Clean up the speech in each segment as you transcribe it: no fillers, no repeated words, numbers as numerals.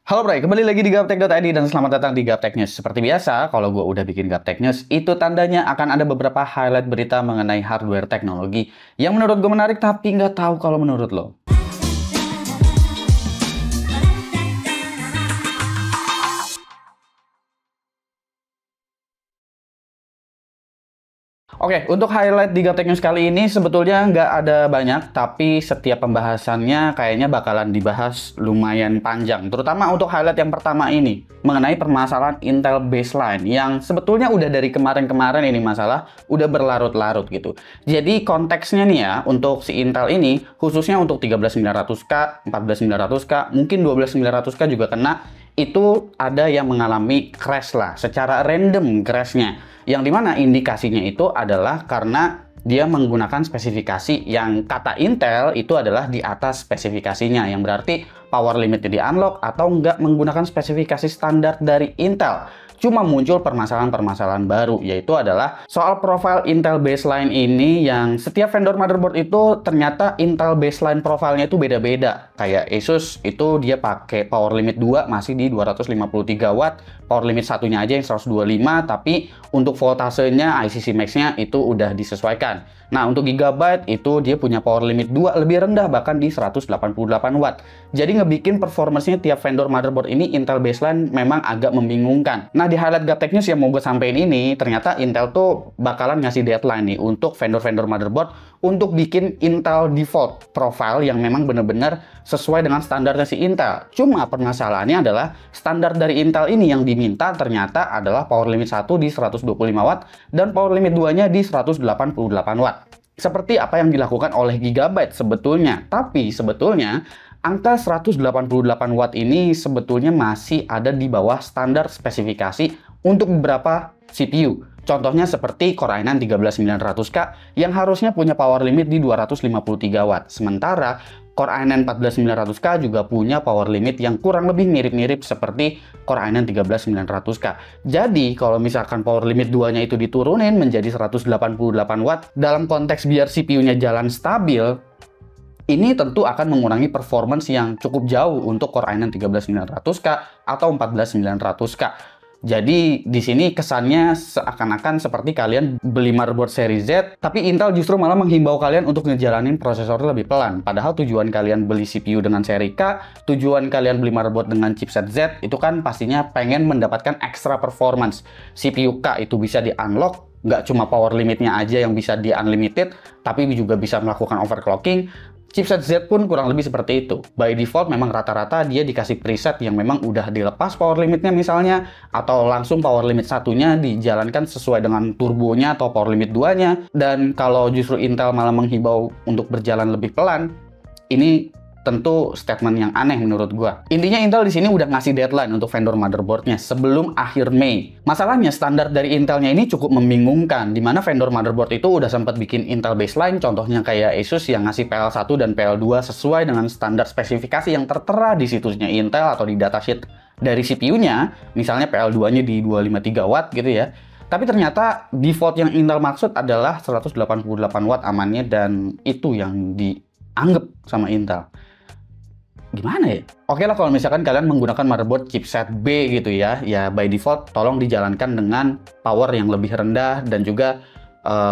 Halo Bray, kembali lagi di Gaptek.id dan selamat datang di Gaptek News. Seperti biasa, kalau gue udah bikin Gaptek News, itu tandanya akan ada beberapa highlight berita mengenai hardware teknologi yang menurut gue menarik tapi nggak tahu kalau menurut lo. Oke, untuk highlight di Gaptek News kali ini sebetulnya nggak ada banyak, tapi setiap pembahasannya kayaknya bakalan dibahas lumayan panjang. Terutama untuk highlight yang pertama ini, mengenai permasalahan Intel Baseline, yang sebetulnya udah dari kemarin-kemarin ini masalah, udah berlarut-larut gitu. Jadi konteksnya nih ya, untuk si Intel ini, khususnya untuk 13900K, 14900K, mungkin 12900K juga kena, itu ada yang mengalami crash lah, secara random crashnya. Yang dimana indikasinya itu adalah karena dia menggunakan spesifikasi yang kata Intel itu adalah di atas spesifikasinya, yang berarti power limitnya di unlock atau nggak menggunakan spesifikasi standar dari Intel. Cuma muncul permasalahan-permasalahan baru, yaitu adalah soal profile Intel Baseline ini yang setiap vendor motherboard itu ternyata Intel Baseline profilnya itu beda-beda. Kayak Asus itu dia pakai power limit 2 masih di 253 watt, power limit satunya aja yang 125, tapi untuk voltasenya ICC Max-nya itu udah disesuaikan. Nah, untuk Gigabyte itu dia punya power limit 2 lebih rendah, bahkan di 188 watt. Jadi ngebikin performance-nya tiap vendor motherboard ini Intel Baseline memang agak membingungkan. Nah, di highlight Gaptek News yang mau gue sampein ini, ternyata Intel tuh bakalan ngasih deadline nih untuk vendor-vendor motherboard untuk bikin Intel default profile yang memang bener-bener sesuai dengan standarnya si Intel. Cuma permasalahannya adalah standar dari Intel ini yang diminta ternyata adalah power limit 1 di 125 watt dan power limit 2-nya di 188 watt. Seperti apa yang dilakukan oleh Gigabyte sebetulnya. Tapi sebetulnya angka 188 watt ini sebetulnya masih ada di bawah standar spesifikasi untuk beberapa CPU. Contohnya seperti Core i9 13900K yang harusnya punya power limit di 253 watt. Sementara Core i9 14900K juga punya power limit yang kurang lebih mirip-mirip seperti Core i9 13900K. Jadi kalau misalkan power limit 2-nya itu diturunin menjadi 188 watt dalam konteks biar CPU-nya jalan stabil, ini tentu akan mengurangi performance yang cukup jauh untuk Core i9 13900K atau 14900K. Jadi di sini kesannya seakan-akan seperti kalian beli motherboard seri Z, tapi Intel justru malah menghimbau kalian untuk ngejalanin prosesor lebih pelan. Padahal tujuan kalian beli CPU dengan seri K, tujuan kalian beli motherboard dengan chipset Z, itu kan pastinya pengen mendapatkan extra performance. CPU K itu bisa di-unlock, nggak cuma power limitnya aja yang bisa di-unlimited, tapi juga bisa melakukan overclocking. Chipset Z pun kurang lebih seperti itu. By default memang rata-rata dia dikasih preset yang memang udah dilepas power limitnya misalnya, atau langsung power limit satunya dijalankan sesuai dengan turbonya atau power limit 2-nya. Dan kalau justru Intel malah menghimbau untuk berjalan lebih pelan, ini tentu statement yang aneh menurut gua. Intinya Intel di sini udah ngasih deadline untuk vendor motherboardnya sebelum akhir Mei. Masalahnya standar dari Intelnya ini cukup membingungkan, di mana vendor motherboard itu udah sempat bikin Intel Baseline, contohnya kayak Asus yang ngasih PL1 dan PL2 sesuai dengan standar spesifikasi yang tertera di situsnya Intel atau di datasheet dari CPU-nya, misalnya PL2-nya di 253 watt gitu ya. Tapi ternyata default yang Intel maksud adalah 188 watt amannya, dan itu yang dianggap sama Intel. Gimana ya? Oke lah kalau misalkan kalian menggunakan motherboard chipset B gitu ya, ya by default tolong dijalankan dengan power yang lebih rendah dan juga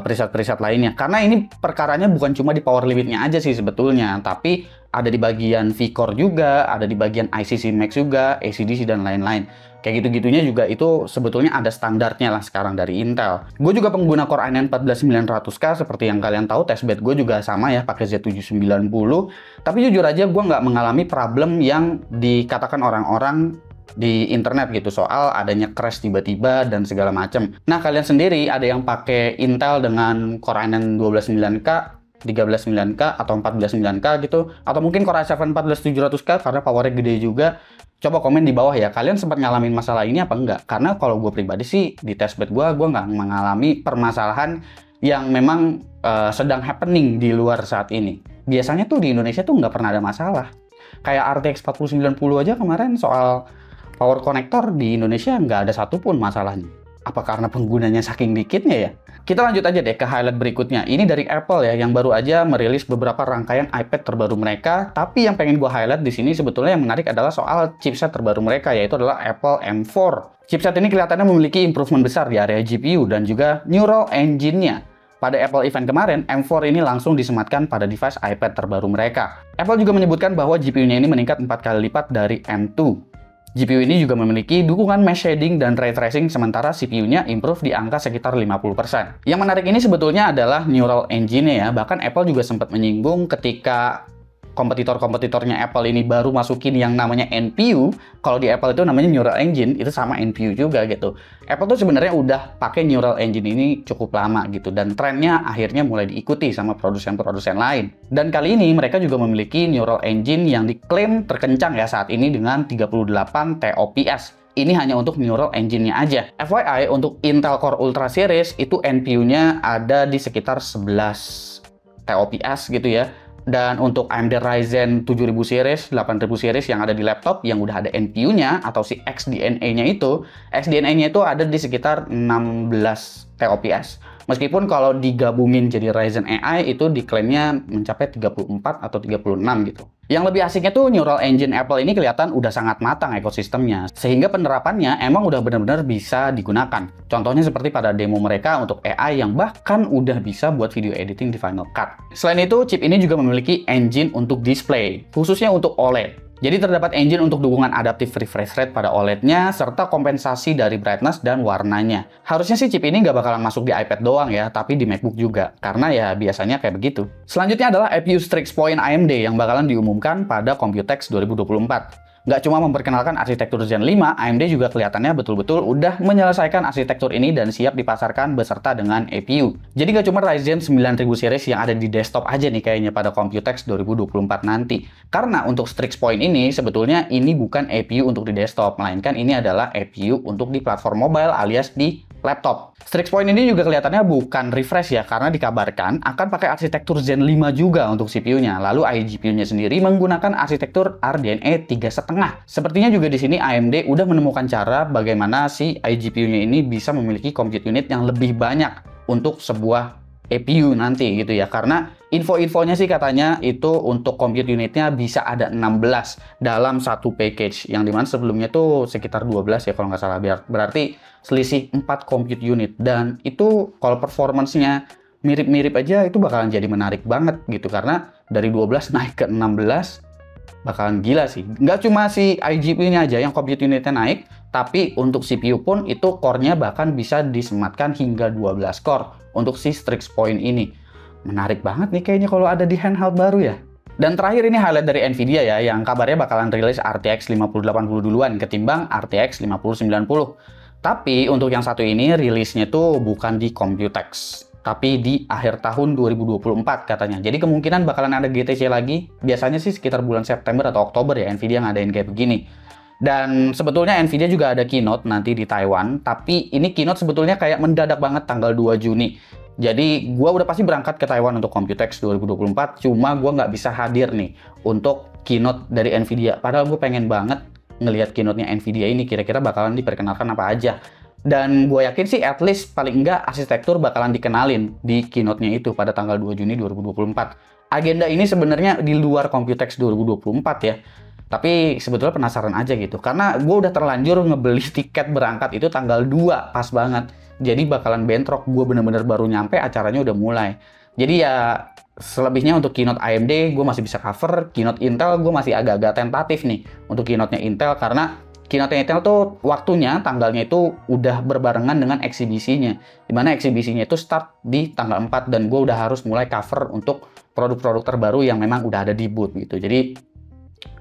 preset-preset lainnya. Karena ini perkaranya bukan cuma di power limitnya aja sih sebetulnya, tapi ada di bagian V-Core juga, ada di bagian ICC Max juga, AC/DC dan lain-lain. Kayak gitu-gitunya juga itu sebetulnya ada standarnya lah sekarang dari Intel. Gue juga pengguna Core i9 14900K, seperti yang kalian tahu testbed gue juga sama ya, pakai Z790. Tapi jujur aja gue nggak mengalami problem yang dikatakan orang-orang di internet gitu soal adanya crash tiba-tiba dan segala macam. Nah, kalian sendiri ada yang pakai Intel dengan Core i9 129K, 139K atau 149K gitu, atau mungkin Core i7 14700K karena powernya gede juga? Coba komen di bawah ya, kalian sempat ngalamin masalah ini apa enggak? Karena kalau gue pribadi sih, di testbed gue nggak mengalami permasalahan yang memang sedang happening di luar saat ini. Biasanya tuh di Indonesia tuh nggak pernah ada masalah. Kayak RTX 4090 aja kemarin soal power connector di Indonesia nggak ada satupun masalahnya. Apa karena penggunanya saking dikitnya ya? Kita lanjut aja deh ke highlight berikutnya. Ini dari Apple ya, yang baru aja merilis beberapa rangkaian iPad terbaru mereka. Tapi yang pengen gue highlight di sini sebetulnya yang menarik adalah soal chipset terbaru mereka, yaitu adalah Apple M4. Chipset ini kelihatannya memiliki improvement besar di area GPU dan juga Neural Engine-nya. Pada Apple event kemarin, M4 ini langsung disematkan pada device iPad terbaru mereka. Apple juga menyebutkan bahwa GPU-nya ini meningkat 4 kali lipat dari M2. GPU ini juga memiliki dukungan mesh shading dan ray tracing, sementara CPU-nya improve di angka sekitar 50%. Yang menarik ini sebetulnya adalah Neural Engine-nya ya. Bahkan Apple juga sempat menyinggung ketika kompetitor-kompetitornya Apple ini baru masukin yang namanya NPU. Kalau di Apple itu namanya Neural Engine, itu sama NPU juga gitu. Apple tuh sebenarnya udah pakai Neural Engine ini cukup lama gitu, dan trennya akhirnya mulai diikuti sama produsen-produsen lain. Dan kali ini mereka juga memiliki Neural Engine yang diklaim terkencang ya saat ini dengan 38 TOPS. Ini hanya untuk Neural Engine-nya aja. FYI, untuk Intel Core Ultra Series itu NPU-nya ada di sekitar 11 TOPS gitu ya. Dan untuk AMD Ryzen 7000 series, 8000 series yang ada di laptop yang udah ada NPU-nya atau si XDNA-nya itu ada di sekitar 16 TOPS. Meskipun kalau digabungin jadi Ryzen AI itu diklaimnya mencapai 34 atau 36 gitu. Yang lebih asiknya tuh Neural Engine Apple ini kelihatan udah sangat matang ekosistemnya, sehingga penerapannya emang udah benar-benar bisa digunakan. Contohnya seperti pada demo mereka untuk AI yang bahkan udah bisa buat video editing di Final Cut. Selain itu, chip ini juga memiliki engine untuk display, khususnya untuk OLED. Jadi terdapat engine untuk dukungan adaptive refresh rate pada OLED-nya, serta kompensasi dari brightness dan warnanya. Harusnya sih chip ini nggak bakalan masuk di iPad doang ya, tapi di MacBook juga, karena ya biasanya kayak begitu. Selanjutnya adalah APU Strix Point AMD yang bakalan diumumkan pada Computex 2024. Nggak cuma memperkenalkan arsitektur Zen 5, AMD juga kelihatannya betul-betul udah menyelesaikan arsitektur ini dan siap dipasarkan beserta dengan APU. Jadi nggak cuma Ryzen 9000 series yang ada di desktop aja nih kayaknya pada Computex 2024 nanti. Karena untuk Strix Point ini sebetulnya ini bukan APU untuk di desktop, melainkan ini adalah APU untuk di platform mobile alias di laptop. Strix Point ini juga kelihatannya bukan refresh ya, karena dikabarkan akan pakai arsitektur Zen 5 juga untuk CPU-nya. Lalu iGPU-nya sendiri menggunakan arsitektur RDNA 3,5. Sepertinya juga di sini AMD udah menemukan cara bagaimana si iGPU-nya ini bisa memiliki compute unit yang lebih banyak untuk sebuah APU nanti gitu ya, karena info-infonya sih katanya itu untuk compute unitnya bisa ada 16 dalam satu package, yang dimana sebelumnya tuh sekitar 12 ya kalau nggak salah, berarti selisih 4 compute unit. Dan itu kalau performance-nya mirip-mirip aja itu bakalan jadi menarik banget gitu, karena dari 12 naik ke 16 bakalan gila sih. Nggak cuma si iGPU-nya aja yang compute unitnya naik, tapi untuk CPU pun itu core-nya bahkan bisa disematkan hingga 12 core untuk si Strix Point ini. Menarik banget nih kayaknya kalau ada di handheld baru ya. Dan terakhir ini highlight dari Nvidia ya, yang kabarnya bakalan rilis RTX 5080 duluan ketimbang RTX 5090. Tapi untuk yang satu ini rilisnya tuh bukan di Computex, tapi di akhir tahun 2024 katanya. Jadi kemungkinan bakalan ada GTC lagi. Biasanya sih sekitar bulan September atau Oktober ya Nvidia ngadain kayak begini. Dan sebetulnya Nvidia juga ada keynote nanti di Taiwan, tapi ini keynote sebetulnya kayak mendadak banget tanggal 2 Juni. Jadi gua udah pasti berangkat ke Taiwan untuk Computex 2024, cuma gua nggak bisa hadir nih untuk keynote dari Nvidia. Padahal gue pengen banget ngelihat keynote-nya Nvidia ini, kira-kira bakalan diperkenalkan apa aja. Dan gue yakin sih at least paling enggak arsitektur bakalan dikenalin di keynote-nya itu pada tanggal 2 Juni 2024. Agenda ini sebenarnya di luar Computex 2024 ya. Tapi sebetulnya penasaran aja gitu, karena gue udah terlanjur ngebeli tiket berangkat itu tanggal 2, pas banget. Jadi bakalan bentrok, gue bener-bener baru nyampe, acaranya udah mulai. Jadi ya selebihnya untuk keynote AMD gue masih bisa cover, keynote Intel gue masih agak-agak tentatif nih untuk keynote-nya Intel, karena keynote Intel tuh waktunya, tanggalnya itu udah berbarengan dengan eksibisinya. Dimana eksibisinya itu start di tanggal 4, dan gue udah harus mulai cover untuk produk-produk terbaru yang memang udah ada di booth gitu. Jadi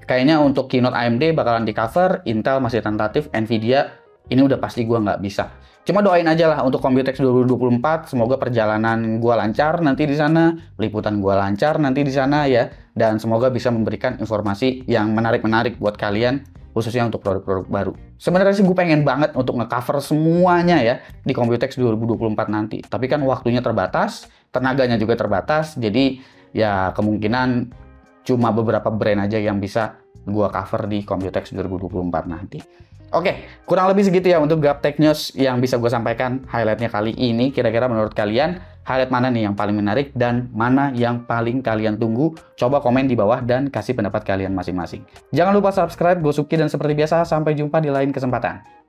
kayaknya untuk keynote AMD bakalan di cover, Intel masih tentatif, Nvidia ini udah pasti gue nggak bisa. Cuma doain aja lah untuk Computex 2024, semoga perjalanan gue lancar nanti di sana, liputan gue lancar nanti di sana ya, dan semoga bisa memberikan informasi yang menarik-menarik buat kalian, khususnya untuk produk-produk baru. Sebenarnya sih gue pengen banget untuk ngecover semuanya ya di Computex 2024 nanti, tapi kan waktunya terbatas, tenaganya juga terbatas, jadi ya kemungkinan cuma beberapa brand aja yang bisa gua cover di Computex 2024 nanti. Oke, kurang lebih segitu ya untuk Gaptek News yang bisa gue sampaikan highlightnya kali ini. Kira-kira menurut kalian, highlight mana nih yang paling menarik dan mana yang paling kalian tunggu? Coba komen di bawah dan kasih pendapat kalian masing-masing. Jangan lupa subscribe, gue Suki, dan seperti biasa, sampai jumpa di lain kesempatan.